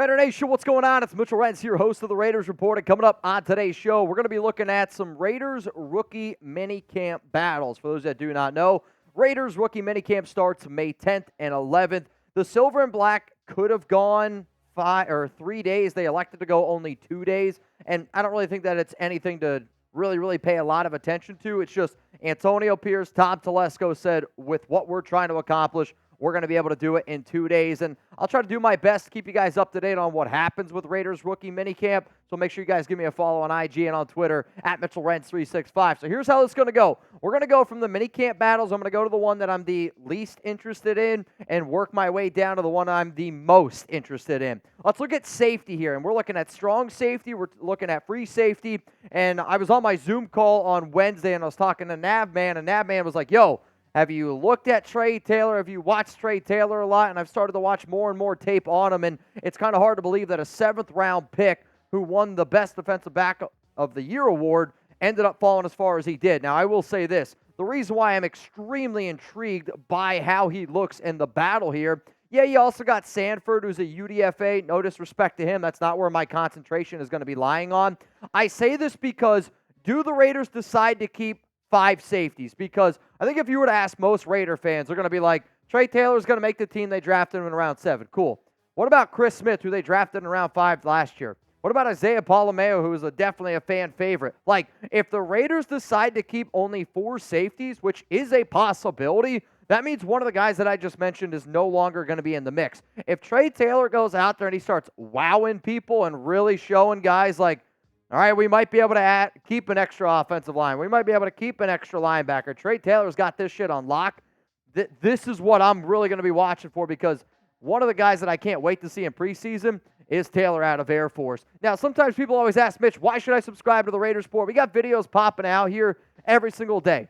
Raider Nation, what's going on? It's Mitchell Renz here, host of the Raiders Report. And coming up on today's show, we're going to be looking at some Raiders rookie minicamp battles. For those that do not know, Raiders rookie minicamp starts May 10th and 11th. The silver and black could have gone 3 days. They elected to go only 2 days. And I don't really think that it's anything to really pay a lot of attention to. It's just Antonio Pierce Tom Telesco said, with what we're trying to accomplish, we're going to be able to do it in 2 days, and I'll try to do my best to keep you guys up to date on what happens with Raiders rookie minicamp, so make sure you guys give me a follow on IG and on Twitter, at MitchellRentz365. So here's how this is going to go. We're going to go from the minicamp battles. I'm going to go to the one that I'm the least interested in and work my way down to the one I'm the most interested in. Let's look at safety here, and we're looking at strong safety. We're looking at free safety, and I was on my Zoom call on Wednesday, and I was talking to Navman, and Navman was like, yo, have you looked at Trey Taylor? Have you watched Trey Taylor a lot? And I've started to watch more and more tape on him, and it's kind of hard to believe that a 7th-round pick who won the Best Defensive Back of the Year award ended up falling as far as he did. Now, I will say this. The reason why I'm extremely intrigued by how he looks in the battle here, yeah, you also got Sanford, who's a UDFA. No disrespect to him. That's not where my concentration is going to be lying on. I say this because do the Raiders decide to keep 5 safeties? Because I think if you were to ask most Raider fans, they're going to be like, Trey Taylor's going to make the team. They drafted him in round 7. Cool. What about Chris Smith, who they drafted in round 5 last year? What about Isaiah Palomeo, who is definitely a fan favorite? Like, if the Raiders decide to keep only 4 safeties, which is a possibility, that means one of the guys that I just mentioned is no longer going to be in the mix. If Trey Taylor goes out there and he starts wowing people and really showing guys like, all right, we might be able to keep an extra offensive line. We might be able to keep an extra linebacker. Trey Taylor's got this shit on lock. This is what I'm really going to be watching for, because one of the guys that I can't wait to see in preseason is Taylor out of Air Force. Now, sometimes people always ask, Mitch, why should I subscribe to the Raiders Report? We got videos popping out here every single day.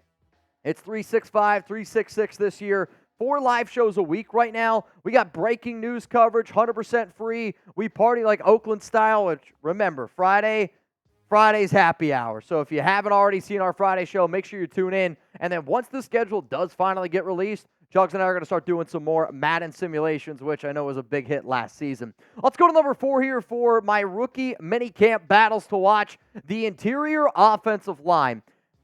It's 365, 366 this year. 4 live shows a week right now. We got breaking news coverage, 100% free. We party like Oakland style, which, remember, Friday's happy hour. So if you haven't already seen our Friday show, make sure you tune in. And then once the schedule does finally get released, Jugs and I are going to start doing some more Madden simulations, which I know was a big hit last season. Let's go to number 4 here for my rookie minicamp battles to watch. The interior offensive line.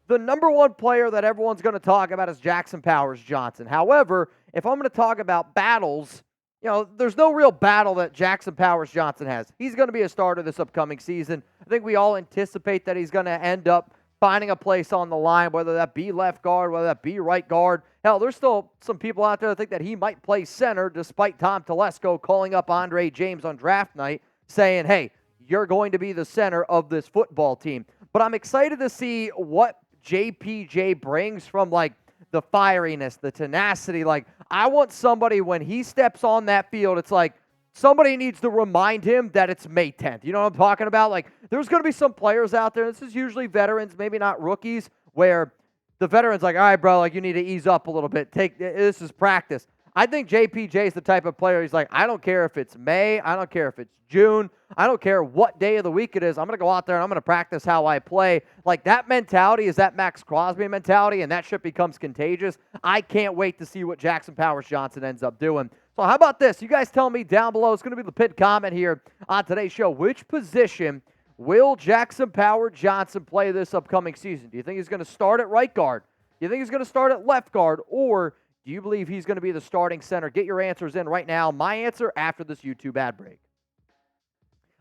The number 1 player that everyone's going to talk about is Jackson Powers-Johnson. However, if I'm going to talk about battles, you know, there's no real battle that Jackson Powers-Johnson has. He's going to be a starter this upcoming season. I think we all anticipate that he's going to end up finding a place on the line, whether that be left guard, whether that be right guard. Hell, there's still some people out there that think that he might play center, despite Tom Telesco calling up Andre James on draft night saying, hey, you're going to be the center of this football team. But I'm excited to see what JPJ brings from, like, the fieriness, the tenacity. Like, I want somebody, when he steps on that field, it's like somebody needs to remind him that it's May 10th. You know what I'm talking about? Like, there's going to be some players out there, this is usually veterans, maybe not rookies, where the veteran's like, all right, bro, like, you need to ease up a little bit. This is practice. I think JPJ is the type of player, he's like, I don't care if it's May, I don't care if it's June, I don't care what day of the week it is, I'm going to go out there and I'm going to practice how I play. Like, that mentality is that Max Crosby mentality, and that shit becomes contagious. I can't wait to see what Jackson Powers-Johnson ends up doing. So how about this? You guys tell me down below. It's going to be the pinned comment here on today's show. Which position will Jackson Powers-Johnson play this upcoming season? Do you think he's going to start at right guard? Do you think he's going to start at left guard? Or do you believe he's going to be the starting center? Get your answers in right now. My answer after this YouTube ad break.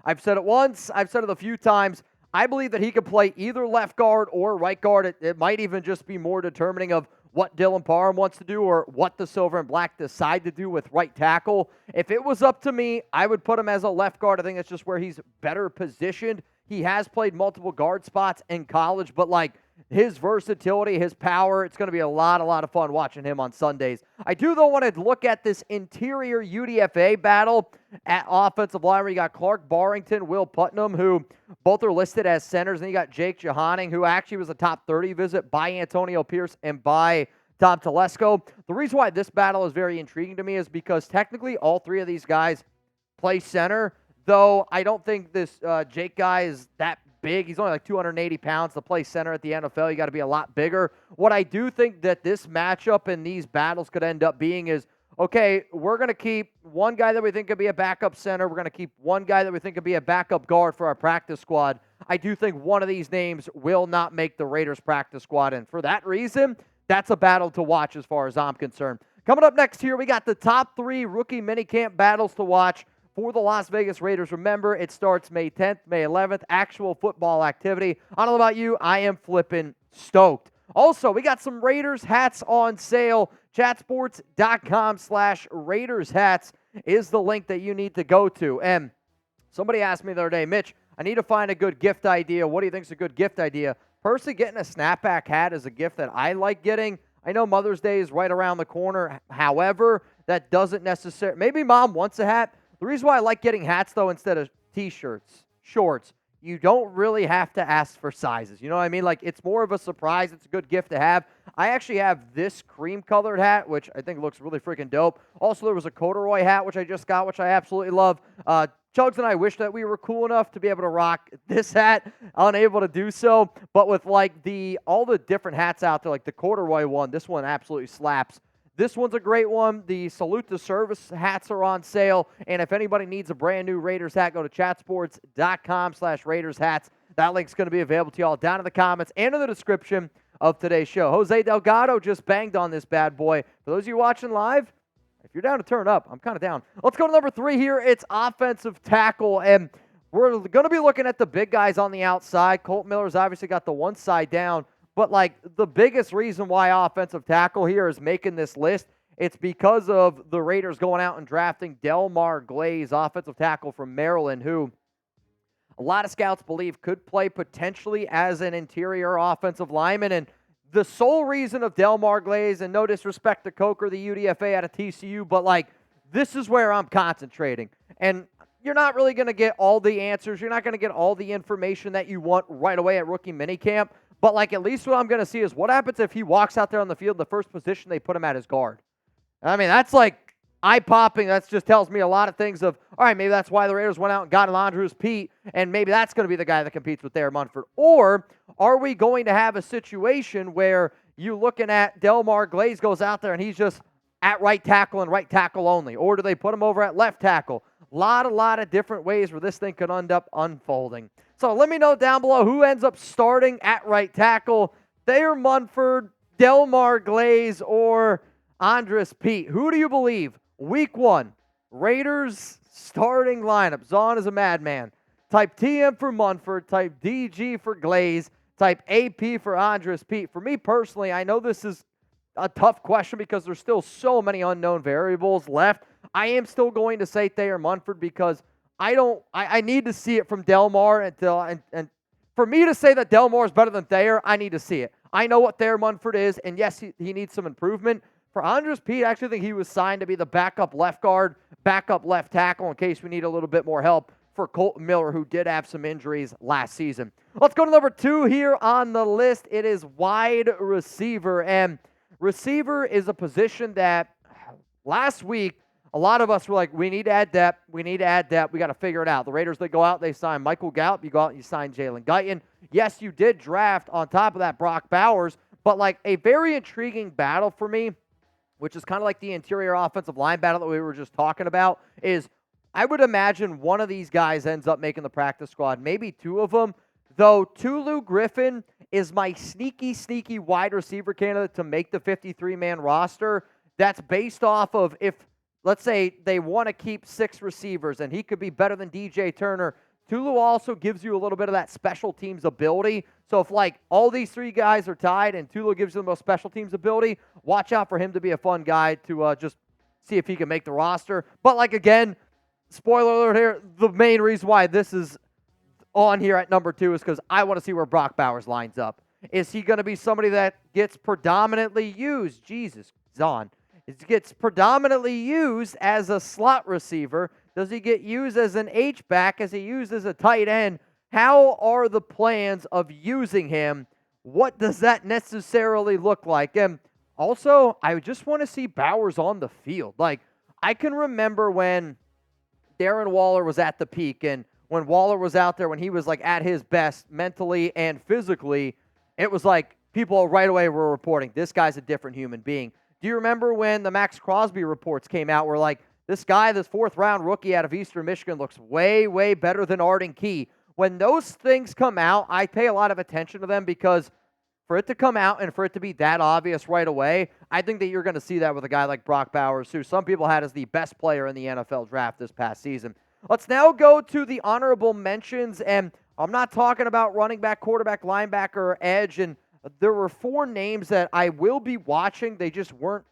I've said it once. I've said it a few times. I believe that he could play either left guard or right guard. It might even just be more determining of what Dylan Parham wants to do or what the Silver and Black decide to do with right tackle. If it was up to me, I would put him as a left guard. I think that's just where he's better positioned. He has played multiple guard spots in college, but like his versatility, his power, it's going to be a lot of fun watching him on Sundays. I do, though, want to look at this interior UDFA battle at offensive line where you got Clark Barrington, Will Putnam, who both are listed as centers. And you got Jake Johanning, who actually was a top 30 visit by Antonio Pierce and by Tom Telesco. The reason why this battle is very intriguing to me is because technically all 3 of these guys play center, though I don't think this Jake guy is that big. He's only like 280 pounds to play center at the NFL. You got to be a lot bigger. What I do think that this matchup and these battles could end up being is okay, we're going to keep one guy that we think could be a backup center. We're going to keep one guy that we think could be a backup guard for our practice squad. I do think one of these names will not make the Raiders practice squad. And for that reason, that's a battle to watch as far as I'm concerned. Coming up next here, we got the top 3 rookie minicamp battles to watch for the Las Vegas Raiders. Remember, it starts May 10th, May 11th, actual football activity. I don't know about you, I am flipping stoked. Also, we got some Raiders hats on sale. Chatsports.com/Raiders hats is the link that you need to go to. And somebody asked me the other day, Mitch, I need to find a good gift idea. What do you think is a good gift idea? Personally, getting a snapback hat is a gift that I like getting. I know Mother's Day is right around the corner. However, that doesn't necessarily... Maybe mom wants a hat. The reason why I like getting hats, though, instead of T-shirts, shorts, you don't really have to ask for sizes. You know what I mean? Like, it's more of a surprise. It's a good gift to have. I actually have this cream-colored hat, which I think looks really freaking dope. Also, there was a corduroy hat, which I just got, which I absolutely love. Chugs and I wish that we were cool enough to be able to rock this hat. Unable to do so. But with, like, all the different hats out there, like the corduroy one, this one absolutely slaps. This one's a great one. The Salute to Service hats are on sale. And if anybody needs a brand new Raiders hat, go to chatsports.com/Raiders hats. That link's going to be available to y'all down in the comments and in the description of today's show. Jose Delgado just banged on this bad boy. For those of you watching live, if you're down to turn up, I'm kind of down. Let's go to number 3 here. It's offensive tackle. And we're going to be looking at the big guys on the outside. Colt Miller's obviously got the one side down. But, like, the biggest reason why offensive tackle here is making this list, it's because of the Raiders going out and drafting Delmar Glaze, offensive tackle from Maryland, who a lot of scouts believe could play potentially as an interior offensive lineman. And the sole reason of Delmar Glaze, and no disrespect to Coker, the UDFA out of TCU, but, like, this is where I'm concentrating. And you're not really going to get all the answers. You're not going to get all the information that you want right away at rookie minicamp. But, like, at least what I'm going to see is what happens if he walks out there on the field, the first position they put him at is guard. I mean, that's, like, eye-popping. That just tells me a lot of things of, all right, maybe that's why the Raiders went out and got Andrews Pete, and maybe that's going to be the guy that competes with Thayer Munford. Or are we going to have a situation where you're looking at Delmar Glaze goes out there and he's just at right tackle and right tackle only? Or do they put him over at left tackle? A lot of different ways where this thing could end up unfolding. So let me know down below who ends up starting at right tackle, Thayer Munford, Delmar Glaze, or Andrews Pete. Who do you believe? Week 1, Raiders starting lineup. Zahn is a madman. Type TM for Munford, type DG for Glaze, type AP for Andrews Pete. For me personally, I know this is a tough question because there's still so many unknown variables left. I am still going to say Thayer Munford because I need to see it from Delmar and for me to say that Delmar is better than Thayer, I need to see it. I know what Thayer Munford is, and yes, he needs some improvement. For Andrews Pete, I actually think he was signed to be the backup left guard, backup left tackle in case we need a little bit more help for Colt Miller, who did have some injuries last season. Let's go to number 2 here on the list. It is wide receiver, and receiver is a position that last week, a lot of us were like, we need to add depth. We need to add depth. We got to figure it out. The Raiders, they go out, they sign Michael Gallup. You go out and you sign Jalen Guyton. Yes, you did draft on top of that Brock Bowers, but like a very intriguing battle for me, which is kind of like the interior offensive line battle that we were just talking about, is I would imagine one of these guys ends up making the practice squad, maybe 2 of them, though Tulu Griffin is my sneaky wide receiver candidate to make the 53-man roster. That's based off of if, let's say, they want to keep 6 receivers, and he could be better than DJ Turner. Tulu also gives you a little bit of that special teams ability. So if, like, all these 3 guys are tied and Tulu gives you the most special teams ability, watch out for him to be a fun guy to just see if he can make the roster. But, like, again, spoiler alert here, the main reason why this is on here at number 2 is because I want to see where Brock Bowers lines up. Is he going to be somebody that gets predominantly used? Jesus, Zahn. It gets predominantly used as a slot receiver. Does he get used as an H-back? Is he used as a tight end? How are the plans of using him? What does that necessarily look like? And also, I just want to see Bowers on the field. Like, I can remember when Darren Waller was at the peak, and when Waller was out there, when he was like at his best mentally and physically, it was like people right away were reporting, this guy's a different human being. Do you remember when the Max Crosby reports came out where, like, this guy, this fourth-round rookie out of Eastern Michigan, looks way, way better than Arden Key? When those things come out, I pay a lot of attention to them because for it to come out and for it to be that obvious right away, I think that you're going to see that with a guy like Brock Bowers, who some people had as the best player in the NFL draft this past season. Let's now go to the honorable mentions, and I'm not talking about running back, quarterback, linebacker, or edge, and there were 4 names that I will be watching. They just weren't,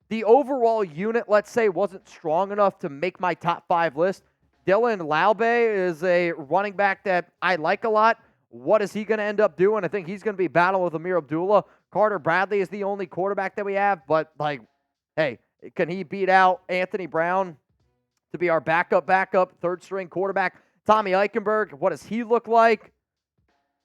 the overall unit, let's say, wasn't strong enough to make my top 5 list. Dylan Laube is a running back that I like a lot. What is he going to end up doing? I think he's going to be battling with Amir Abdullah. Carter Bradley is the only quarterback that we have, but, like, hey, can he beat out Anthony Brown to be our backup, third-string quarterback? Tommy Eichenberg, what does he look like?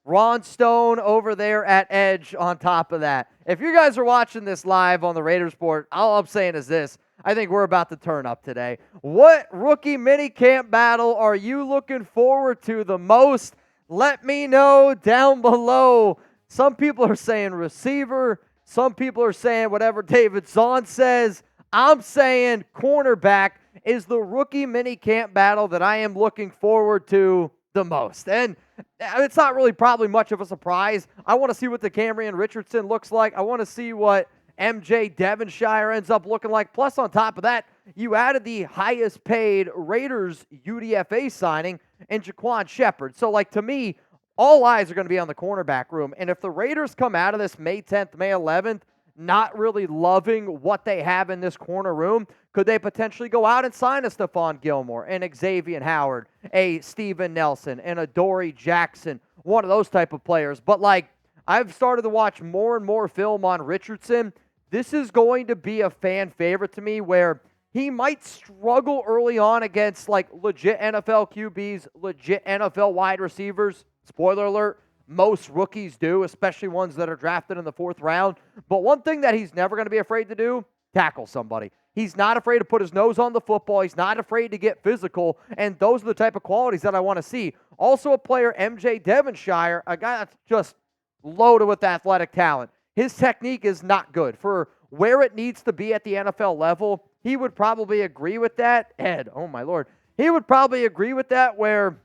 Ron Stone over there at edge on top of that. If you guys are watching this live on the Raiders board, all I'm saying is this. I think we're about to turn up today. What rookie minicamp battle are you looking forward to the most? Let me know down below. Some people are saying receiver. Some people are saying whatever David Zahn says. I'm saying cornerback is the rookie minicamp battle that I am looking forward to the most. And it's not really probably much of a surprise. I want to see what Decamerion Richardson looks like. I want to see what MJ Devonshire ends up looking like. Plus, on top of that, you added the highest paid Raiders UDFA signing in Jaquan Shepard. So, like, to me, all eyes are going to be on the cornerback room. And if the Raiders come out of this May 10th, May 11th, not really loving what they have in this corner room, could they potentially go out and sign a Stephon Gilmore, an Xavier Howard, a Steven Nelson, and a Dory Jackson, one of those type of players? But, like, I've started to watch more and more film on Richardson. This is going to be a fan favorite to me where he might struggle early on against, like, legit NFL QBs, legit NFL wide receivers. Spoiler alert, most rookies do, especially ones that are drafted in the 4th round. But one thing that he's never going to be afraid to do, tackle somebody. He's not afraid to put his nose on the football. He's not afraid to get physical, and those are the type of qualities that I want to see. Also a player, MJ Devonshire, a guy that's just loaded with athletic talent. His technique is not good. For where it needs to be at the NFL level, he would probably agree with that. Ed, oh my Lord. He would probably agree with that, where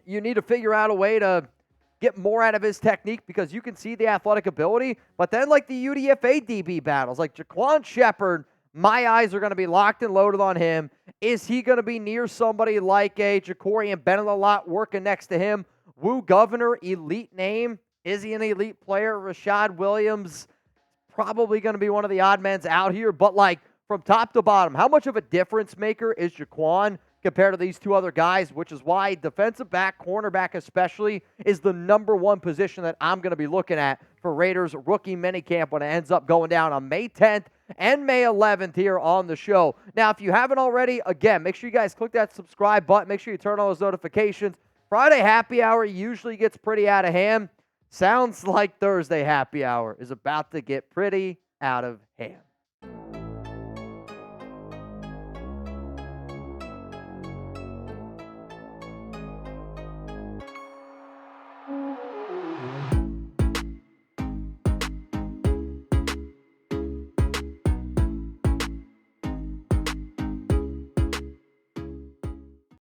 you need to figure out a way to get more out of his technique because you can see the athletic ability. But then, like, the UDFA DB battles, like Jaquan Shepard, my eyes are going to be locked and loaded on him. Is he going to be near somebody like a Jacorian Bennett working next to him? Woo Governor, elite name. Is he an elite player? Rashad Williams, probably going to be one of the odd men out here. But, like, from top to bottom, how much of a difference maker is Jaquan compared to these 2 other guys, which is why defensive back, cornerback especially, is the #1 position that I'm going to be looking at for Raiders rookie minicamp when it ends up going down on May 10th and May 11th here on the show. Now, if you haven't already, again, make sure you guys click that subscribe button. Make sure you turn on those notifications. Friday happy hour usually gets pretty out of hand. Sounds like Thursday happy hour is about to get pretty out of hand.